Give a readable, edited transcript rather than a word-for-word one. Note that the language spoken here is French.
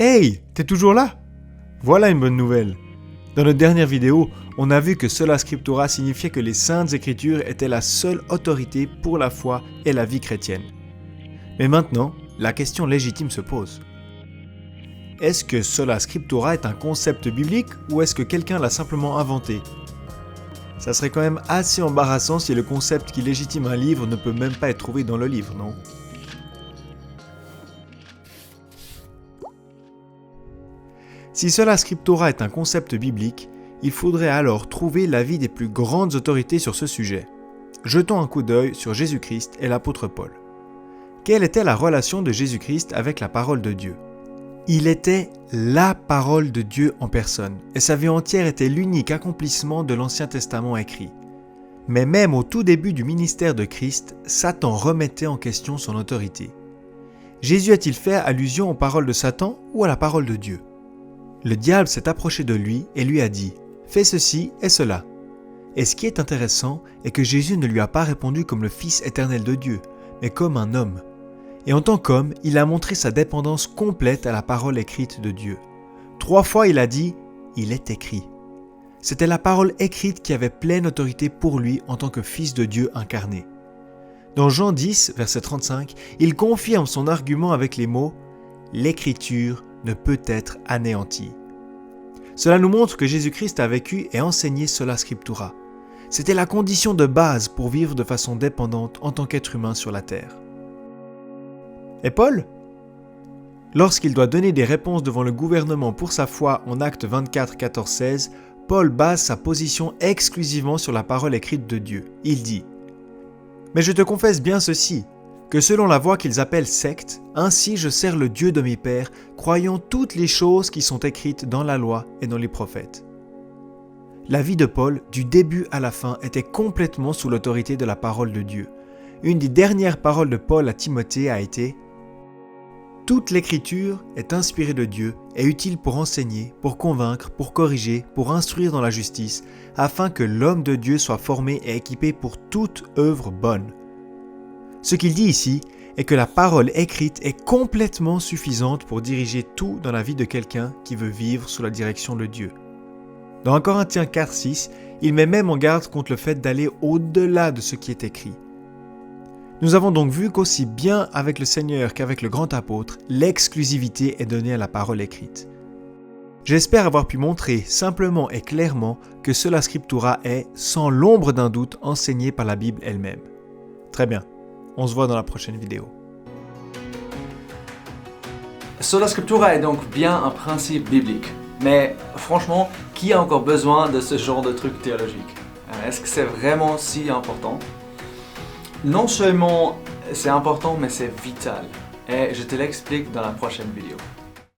Hey, t'es toujours là? Voilà une bonne nouvelle. Dans notre dernière vidéo, on a vu que sola scriptura signifiait que les saintes écritures étaient la seule autorité pour la foi et la vie chrétienne. Mais maintenant, la question légitime se pose. Est-ce que sola scriptura est un concept biblique ou est-ce que quelqu'un l'a simplement inventé? Ça serait quand même assez embarrassant si le concept qui légitime un livre ne peut même pas être trouvé dans le livre, non? Si sola scriptura est un concept biblique, il faudrait alors trouver l'avis des plus grandes autorités sur ce sujet. Jetons un coup d'œil sur Jésus-Christ et l'apôtre Paul. Quelle était la relation de Jésus-Christ avec la parole de Dieu? Il était la parole de Dieu en personne, et sa vie entière était l'unique accomplissement de l'Ancien Testament écrit. Mais même au tout début du ministère de Christ, Satan remettait en question son autorité. Jésus a-t-il fait allusion aux paroles de Satan ou à la parole de Dieu? Le diable s'est approché de lui et lui a dit « Fais ceci et cela ». Et ce qui est intéressant est que Jésus ne lui a pas répondu comme le Fils éternel de Dieu, mais comme un homme. Et en tant qu'homme, il a montré sa dépendance complète à la parole écrite de Dieu. 3 fois il a dit « Il est écrit ». C'était la parole écrite qui avait pleine autorité pour lui en tant que Fils de Dieu incarné. Dans Jean 10, verset 35, il confirme son argument avec les mots « L'écriture ne peut être anéantie ». Cela nous montre que Jésus-Christ a vécu et enseigné sola scriptura. C'était la condition de base pour vivre de façon dépendante en tant qu'être humain sur la terre. Et Paul? Lorsqu'il doit donner des réponses devant le gouvernement pour sa foi en Actes 24, 14, 16, Paul base sa position exclusivement sur la parole écrite de Dieu. Il dit « Mais je te confesse bien ceci, que selon la voie qu'ils appellent secte, ainsi je sers le Dieu de mes pères, croyant toutes les choses qui sont écrites dans la loi et dans les prophètes. » La vie de Paul, du début à la fin, était complètement sous l'autorité de la parole de Dieu. Une des dernières paroles de Paul à Timothée a été « Toute l'écriture est inspirée de Dieu et utile pour enseigner, pour convaincre, pour corriger, pour instruire dans la justice, afin que l'homme de Dieu soit formé et équipé pour toute œuvre bonne. » Ce qu'il dit ici est que la parole écrite est complètement suffisante pour diriger tout dans la vie de quelqu'un qui veut vivre sous la direction de Dieu. Dans 1 Corinthiens 4, 6, il met même en garde contre le fait d'aller au-delà de ce qui est écrit. Nous avons donc vu qu'aussi bien avec le Seigneur qu'avec le grand apôtre, l'exclusivité est donnée à la parole écrite. J'espère avoir pu montrer simplement et clairement que sola scriptura est, sans l'ombre d'un doute, enseigné par la Bible elle-même. Très bien. On se voit dans la prochaine vidéo. Sola scriptura est donc bien un principe biblique. Mais franchement, qui a encore besoin de ce genre de truc théologique? Est-ce que c'est vraiment si important? Non seulement c'est important, mais c'est vital. Et je te l'explique dans la prochaine vidéo.